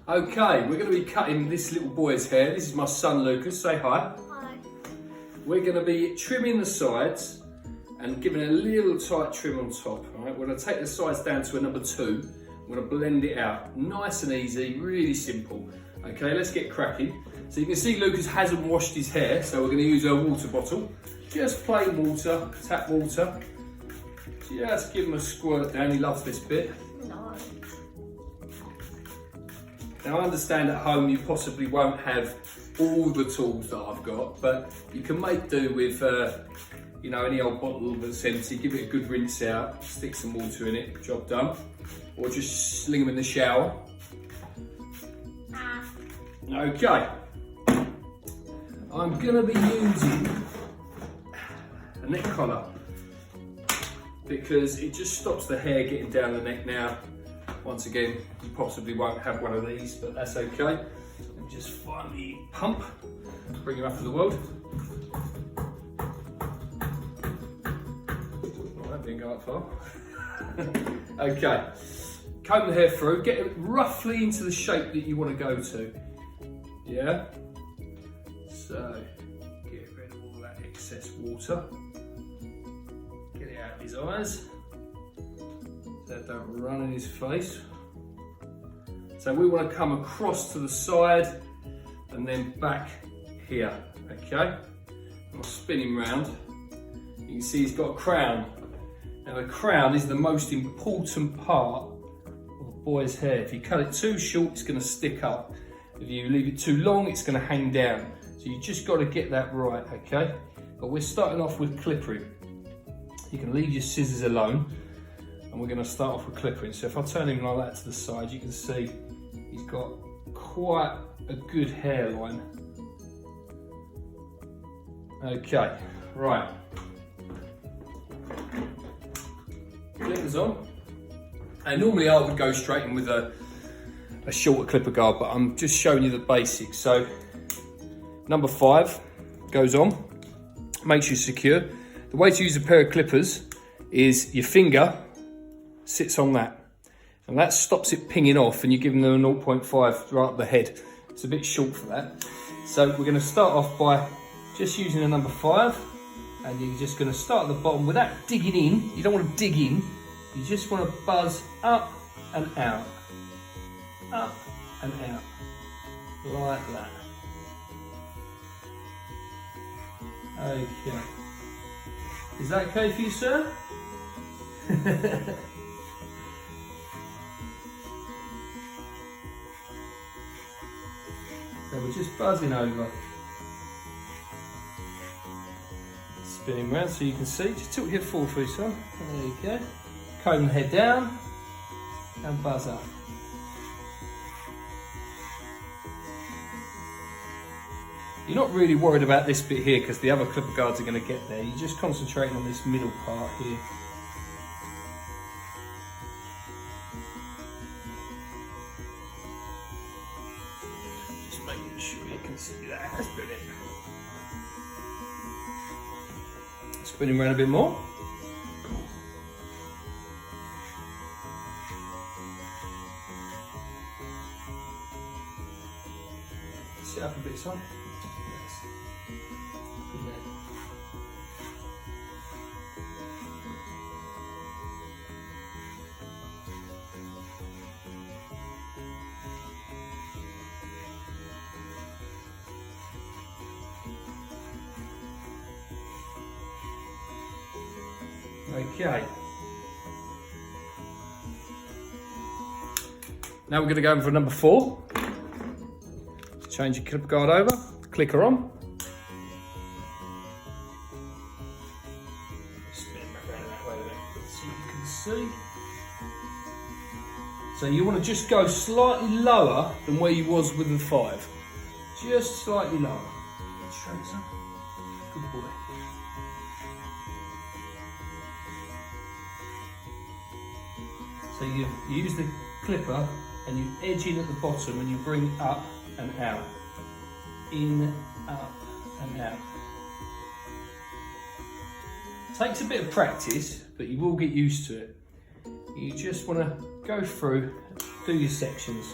Okay, we're going to be cutting this little boy's hair. This is my son Lucas, say hi. Hi. We're going to be trimming the sides and giving a little tight trim on top. All right? We're going to take the sides down to a number 2. We're going to blend it out. Nice and easy, really simple. Okay, let's get cracking. So you can see Lucas hasn't washed his hair, so we're going to use our water bottle. Just plain water, tap water. Just give him a squirt down, he loves this bit. No. Now I understand at home you possibly won't have all the tools that I've got, but you can make do with you know, any old bottle that's empty. Give it a good rinse out, stick some water in it, job done. Or just sling them in the shower. Okay, I'm gonna be using a neck collar because it just stops the hair getting down the neck now. Once again, you possibly won't have one of these, but that's okay. Let me just find the pump, bring him up to the world. Well, that didn't go up far. Okay, comb the hair through, get it roughly into the shape that you want to go to. Yeah? So, get rid of all that excess water. Get it out of his eyes. So that don't run in his face. So we want to come across to the side and then back here, okay? I'll spin him round. You can see he's got a crown. Now the crown is the most important part of a boy's hair. If you cut it too short, it's going to stick up. If you leave it too long, it's going to hang down. So you just got to get that right, okay? But we're starting off with clippering. You can leave your scissors alone, and we're going to start off with clippering. So if I turn him like that to the side, you can see he's got quite a good hairline. Okay, right. Clippers on. And normally I would go straight in with a shorter clipper guard, but I'm just showing you the basics. So number 5 goes on, makes you secure. The way to use a pair of clippers is your finger sits on that, and that stops it pinging off, and you're giving them a 0.5 right up the head. It's a bit short for that. So we're going to start off by just using a number 5, and you're just going to start at the bottom without digging in. You don't want to dig in, you just want to buzz up and out. Up and out, like that. Okay. Is that okay for you, sir? So we're just buzzing over. Spinning round so you can see. Just tilt your head forward for you, son. There you go. Comb the head down and buzz up. You're not really worried about this bit here because the other clipper guards are going to get there. You're just concentrating on this middle part here. Just making sure you can see that. That's brilliant. Spinning around a bit more. Sit up a bit, son. Okay. Now we're going to go in for number 4. Change your clip guard over, clicker on. Spin it around that way a bit so you can see. So you want to just go slightly lower than where you was with the 5. Just slightly lower. Straight, son. Good boy. So you use the clipper and you edge in at the bottom and you bring up and out. In, up and out. Takes a bit of practice, but you will get used to it. You just want to go through, do your sections.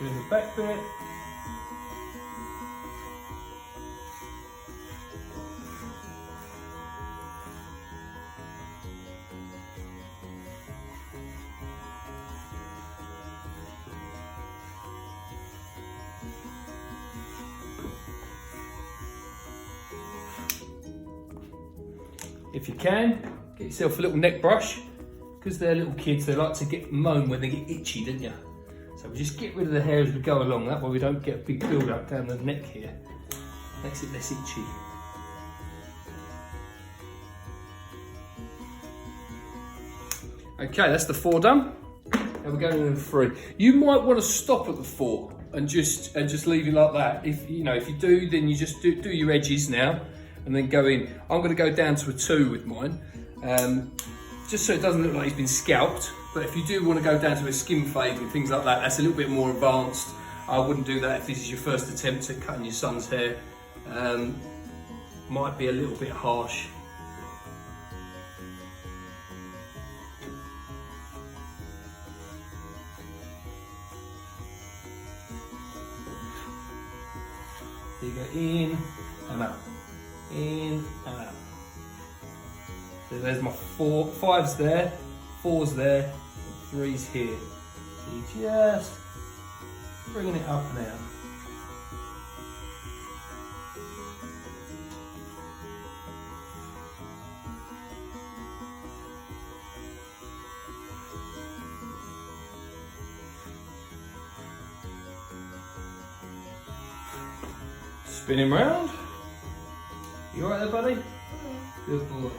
Doing the back bit. If you can, get yourself a little neck brush, because they're little kids, they like to get mown when they get itchy, don't you? So we just get rid of the hair as we go along, that way we don't get a big build up down the neck here. Makes it less itchy. Okay, that's the 4 done. Now we're going into the 3. You might want to stop at the 4 and just leave it like that. If you do, then you just do your edges now and then go in. I'm going to go down to a 2 with mine, just so it doesn't look like he's been scalped. But if you do want to go down to a skin fade and things like that, that's a little bit more advanced. I wouldn't do that if this is your first attempt at cutting your son's hair. Might be a little bit harsh. So you go in and out, in and out. So there's my 4, 5's there, 4's there, 3's here. So you're just bringing it up now. Spin him round. You alright there, buddy? Good boy.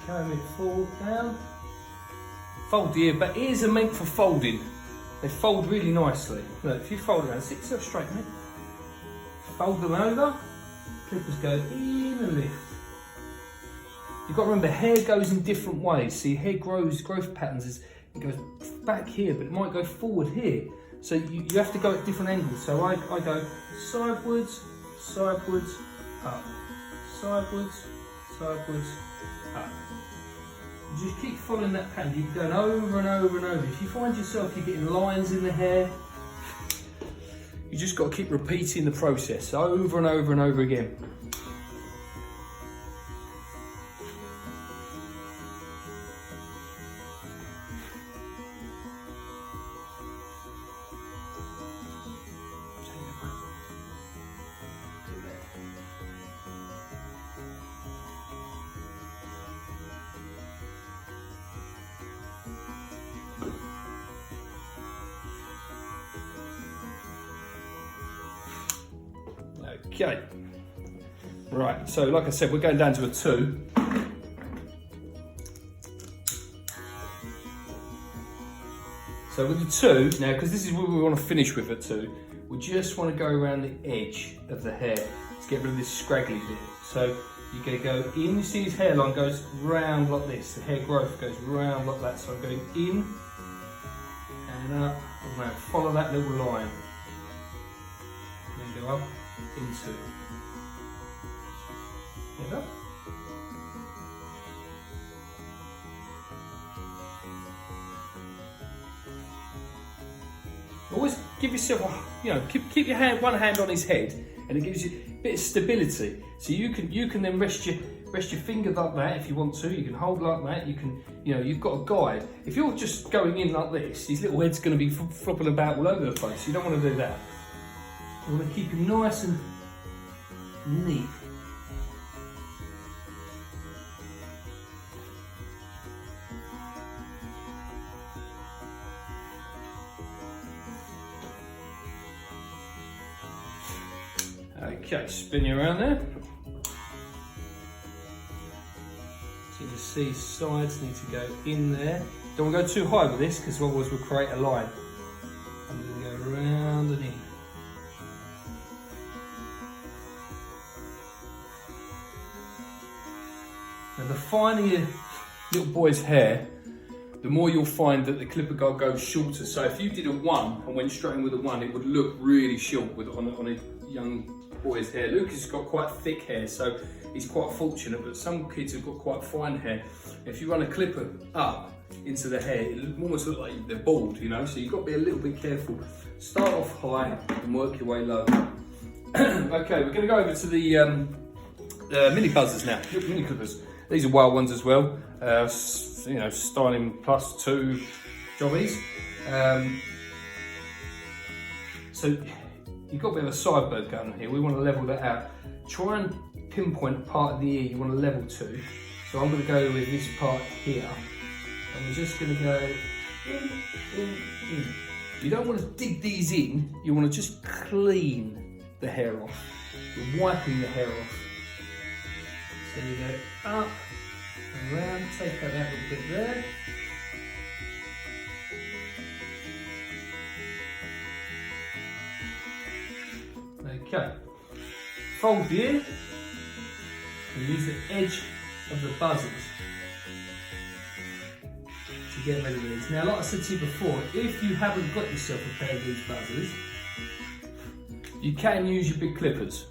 Comb it forward down. Fold the ear, but ears are meant for folding. They fold really nicely. Look, if you fold it around, sit yourself straight, mate. Fold them over. Clippers go in and lift. You've got to remember, hair goes in different ways. See, hair growth patterns is it goes back here, but it might go forward here. So you have to go at different angles. So I go sidewards, sidewards, up, sideways, sideways, up. You just keep following that pattern. You're going over and over and over. If you find yourself you're getting lines in the hair, you just got to keep repeating the process over and over and over again. Okay, right, so like I said, we're going down to a 2. So with the 2, now because this is what we want to finish with at 2, we just want to go around the edge of the hair to get rid of this scraggly bit. So you're going to go in, you see his hairline goes round like this, the hair growth goes round like that. So I'm going in and up, and now follow that little line. And then go up into. Head up. Always give yourself, keep your hand, one hand on his head, and it gives you a bit of stability. So you can then rest your finger like that if you want to. You can hold like that. You can, you've got a guide. If you're just going in like this, his little head's going to be flopping about all over the place. You don't want to do that. You want to keep him nice and neat. Okay, spin you around there. So you can see sides need to go in there. Don't want to go too high with this because otherwise we'll create a line. I'm going to go round and in. Now the finer your little boy's hair, the more you'll find that the clipper guard goes shorter. So if you did a 1 and went straight in with a 1, it would look really short on a young boy's hair. Lucas has got quite thick hair, so he's quite fortunate, but some kids have got quite fine hair. If you run a clipper up into the hair, it almost looks like they're bald, you know, so you've got to be a little bit careful. Start off high and work your way low. Okay, we're going to go over to the mini buzzers now, mini clippers. These are wild ones as well, you know, Styling Plus 2 jobbies. So you've got a bit of a sidebird going on here. We want to level that out. Try and pinpoint a part of the ear you want to level to. So I'm going to go with this part here. And we're just going to go in. You don't want to dig these in. You want to just clean the hair off. You're wiping the hair off. So you go up and around. Take out that little bit there. Okay, fold the ear and use the edge of the buzzers to get rid of these. Now, like I said to you before, if you haven't got yourself a pair of these buzzers, you can use your big clippers,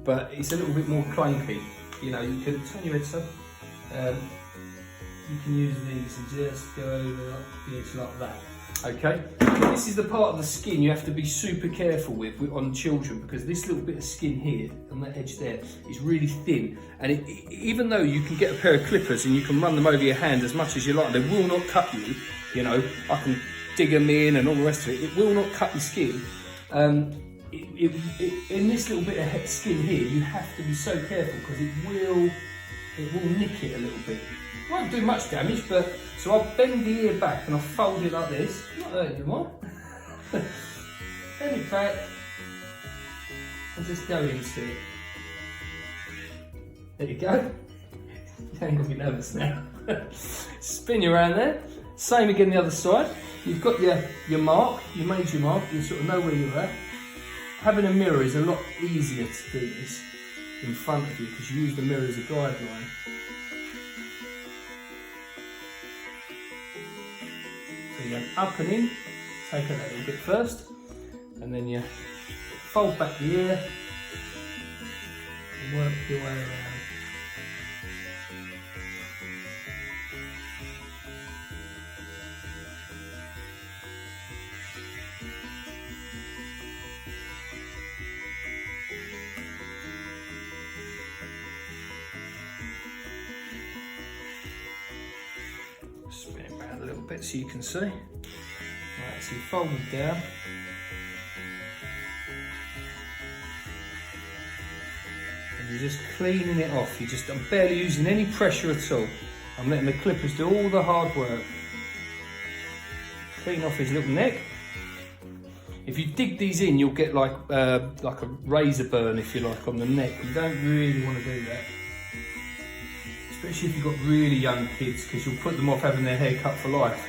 but it's a little bit more clunky. You know, you can turn your head so. You can use these and just go over the edge like that. Okay, this is the part of the skin you have to be super careful with on children, because this little bit of skin here on that edge there is really thin, and even though you can get a pair of clippers and you can run them over your hand as much as you like, they will not cut you. You know, I can dig them in and all the rest of it. It will not cut your skin. In this little bit of skin here, you have to be so careful because it will nick it a little bit. It won't do much damage, but so I bend the ear back and I fold it like this. Not hurting you, what? Bend it back and just go into it. There you go. You ain't gonna be nervous now. Spin you around there. Same again the other side. You've got your mark. You made your mark. You sort of know where you're at. Having a mirror is a lot easier to do this in front of you because you use the mirror as a guideline. So you go up and in, take out that little bit first, and then you fold back the ear and work your way around. Spin it around a little bit so you can see. Right, so you fold it down. And you're just cleaning it off. I'm barely using any pressure at all. I'm letting the clippers do all the hard work. Clean off his little neck. If you dig these in, you'll get like a razor burn, if you like, on the neck. You don't really want to do that. Especially if you've got really young kids, because you'll put them off having their hair cut for life.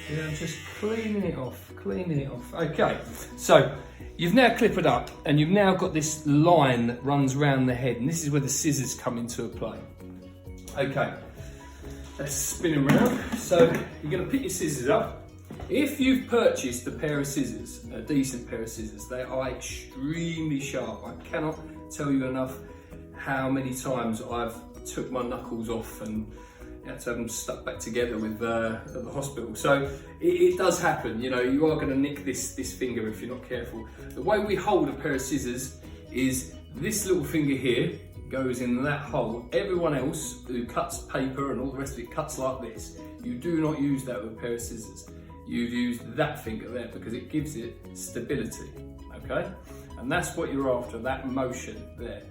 Yeah, just cleaning it off, cleaning it off. Okay, so you've now clipped it up and you've now got this line that runs round the head, and this is where the scissors come into play. Okay, let's spin them around. So you're going to pick your scissors up. If you've purchased a pair of scissors, a decent pair of scissors, they are extremely sharp. I cannot tell you enough how many times I've took my knuckles off and had to have them stuck back together with at the hospital. So it does happen. You know, you are going to nick this finger if you're not careful. The way we hold a pair of scissors is this little finger here goes in that hole. Everyone else who cuts paper and all the rest of it cuts like this. You do not use that with a pair of scissors. You've used that finger there because it gives it stability, okay? And that's what you're after, that motion there.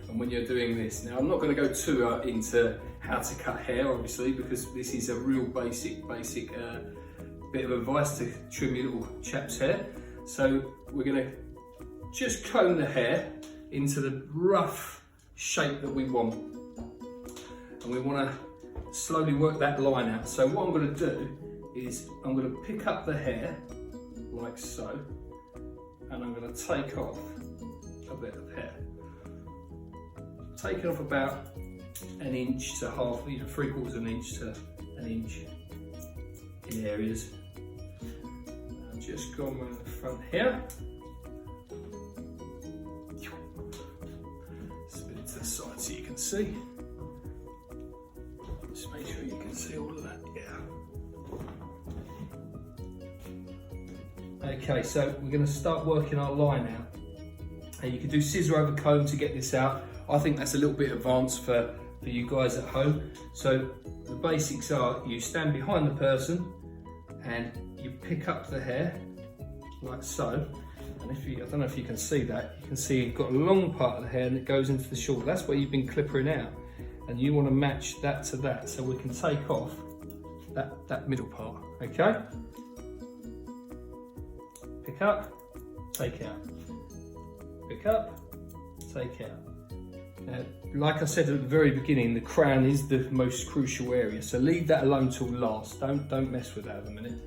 And when you're doing this, now I'm not going to go too into how to cut hair, obviously, because this is a real basic bit of advice to trim your little chap's hair. So we're going to just comb the hair into the rough shape that we want, and we want to slowly work that line out. So what I'm going to do is I'm going to pick up the hair like so, and I'm going to take off a bit of hair. taking off about an inch to half, 3/4 of an inch to an inch in areas. I've just gone around the front here. Spin it to the side so you can see. Just make sure you can see all of that. Yeah. Okay, so we're going to start working our line out. And you can do scissor over comb to get this out. I think that's a little bit advanced for you guys at home. So the basics are you stand behind the person and you pick up the hair like so. And if you, I don't know if you can see that, you can see you've got a long part of the hair and it goes into the short. That's where you've been clippering out. And you want to match that to that. So we can take off that middle part, okay? Pick up, take out. Pick up, take out. Now, like I said at the very beginning, the crown is the most crucial area, so leave that alone till last. Don't mess with that at the minute.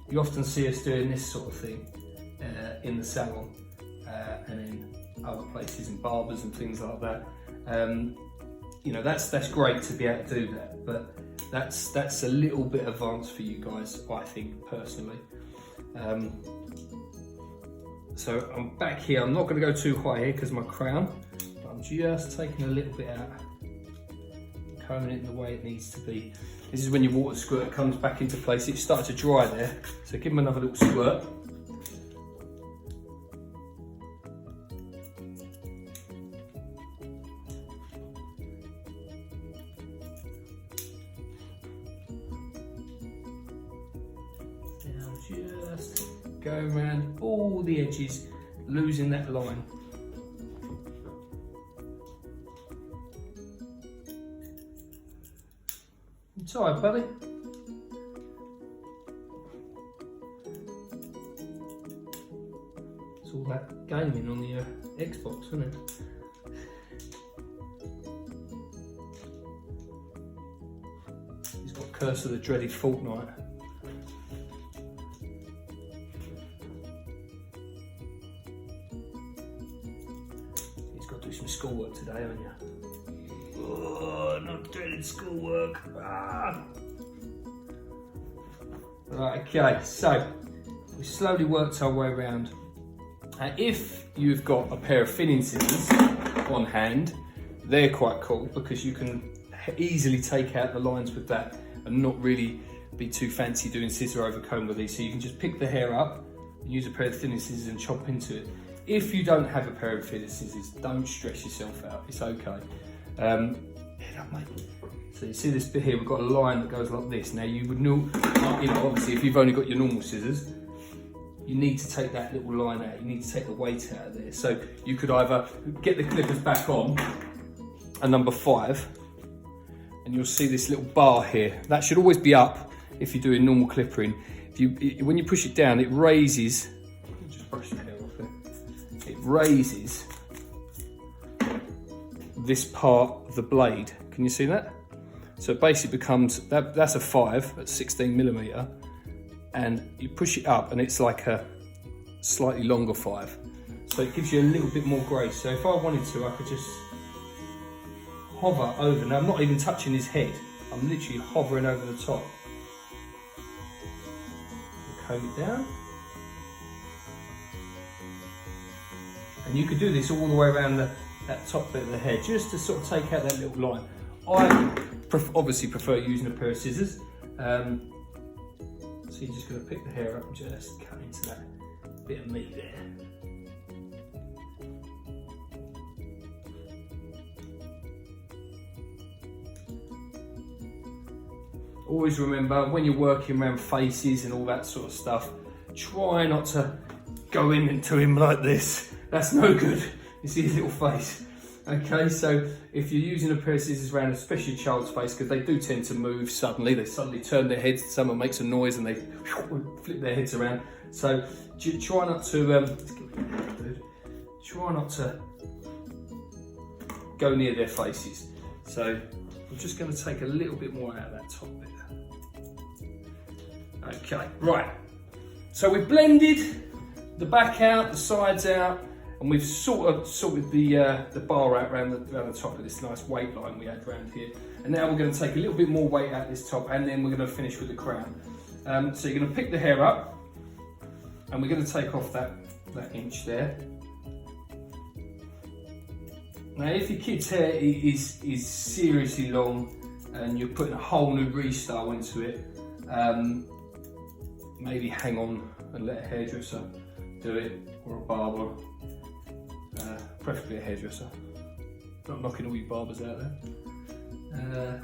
You often see us doing this sort of thing in the salon and in other places, in barbers and things like that. You know, that's great to be able to do that, but that's a little bit advanced for you guys, I think, personally. So I'm back here. I'm not going to go too high here because my crown, but I'm just taking a little bit out, combing it in the way it needs to be. This is when your water squirt comes back into place. It's started to dry there, so give them another little squirt. Just go around all the edges, losing that line. It's alright, buddy. It's all that gaming on the Xbox, isn't it? He's got Curse of the Dreaded Fortnite. Some schoolwork today, haven't you? Oh, not dreaded schoolwork. Ah. Right, okay, so we slowly worked our way around. If you've got a pair of thinning scissors on hand, they're quite cool because you can easily take out the lines with that and not really be too fancy doing scissor over comb with these. So you can just pick the hair up, use a pair of thinning scissors and chop into it. If you don't have a pair of thinning scissors, don't stress yourself out, it's okay. So you see this bit here, we've got a line that goes like this. Now you would know, obviously if you've only got your normal scissors, you need to take that little line out, you need to take the weight out of there. So you could either get the clippers back on, a number 5, and you'll see this little bar here. That should always be up if you're doing normal clippering. When you push it down, it raises, just brush the hair off there. It raises this part of the blade. Can you see that? So it basically becomes, that's a 5 at 16mm, and you push it up and it's like a slightly longer 5. So it gives you a little bit more grace. So if I wanted to, I could just hover over. Now I'm not even touching his head, I'm literally hovering over the top. Comb it down. And you could do this all the way around that top bit of the hair, just to sort of take out that little line. I obviously prefer using a pair of scissors. So you're just going to pick the hair up and just cut into that bit of meat there. Always remember, when you're working around faces and all that sort of stuff, try not to go into him like this. That's no good. You see his little face. Okay, so if you're using a pair of scissors around, especially a child's face, because they do tend to move suddenly, they suddenly turn their heads, someone makes a noise and they flip their heads around. So try not to, go near their faces. So I'm just going to take a little bit more out of that top bit. Okay, right. So we've blended the back out, the sides out, and we've sort of sorted the bar out around the top of this nice weight line we had around here. And now we're going to take a little bit more weight out this top, and then we're going to finish with the crown. So you're going to pick the hair up, and we're going to take off that inch there. Now, if your kid's hair is seriously long and you're putting a whole new restyle into it, maybe hang on and let a hairdresser do it, or a barber, preferably a hairdresser. Not knocking all you barbers out there.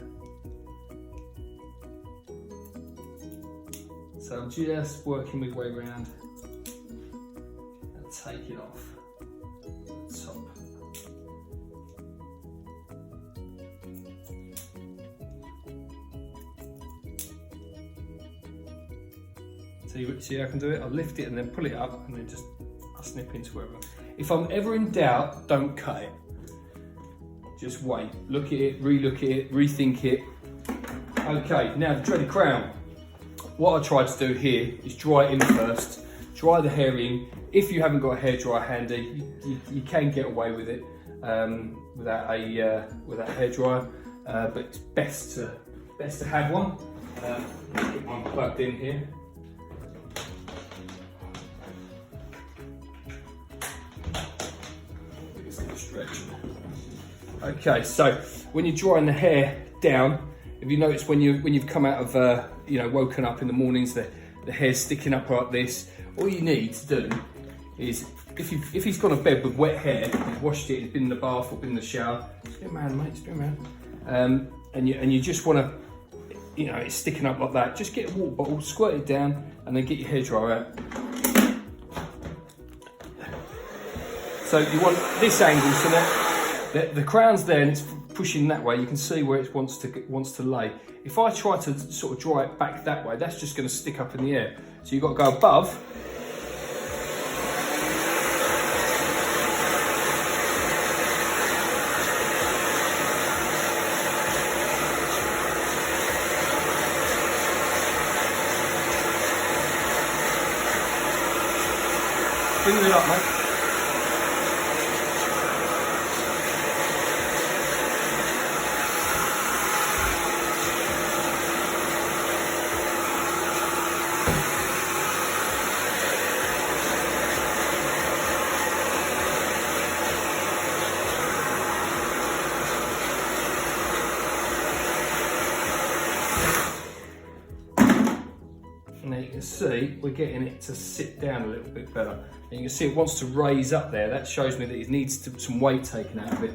So I'm just working my way around and take it off the top. See how I can do it? I'll lift it and then pull it up, and then just I'll snip into wherever. If I'm ever in doubt, don't cut it. Just wait, look at it, re-look at it, rethink it. Okay, now the dreaded crown. What I try to do here is dry it in first, dry the hair in. If you haven't got a hairdryer handy, you can get away with it without a hairdryer, but it's best to have one. Get one plugged in here. Okay, so when you're drying the hair down, if you notice when you've come out of woken up in the mornings, the hair's sticking up like this, all you need to do is, if he's gone to bed with wet hair, he's washed it, he's been in the bath or been in the shower, spin around, mate, spin around, and you just want to, it's sticking up like that, just get a water bottle, squirt it down, and then get your hairdryer out. So you want this angle so that the crown's there and it's pushing that way. You can see where it wants to lay. If I try to sort of dry it back that way, that's just going to stick up in the air. So you've got to go above. Bring it up, mate. Now you can see we're getting it to sit down a little bit better. And you can see it wants to raise up there. That shows me that it needs some weight taken out of it.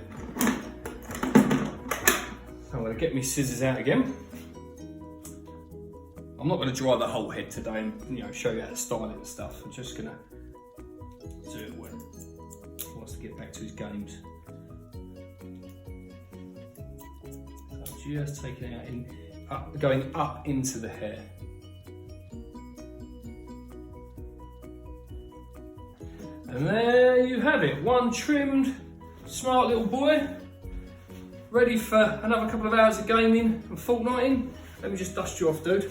So I'm going to get my scissors out again. I'm not going to dry the whole head today and show you how to style it and stuff. I'm just going to do it when he wants to get back to his games. So I'm just taking it out going up into the hair. And there you have it, one trimmed, smart little boy, ready for another couple of hours of gaming and fortnighting. Let me just dust you off, dude.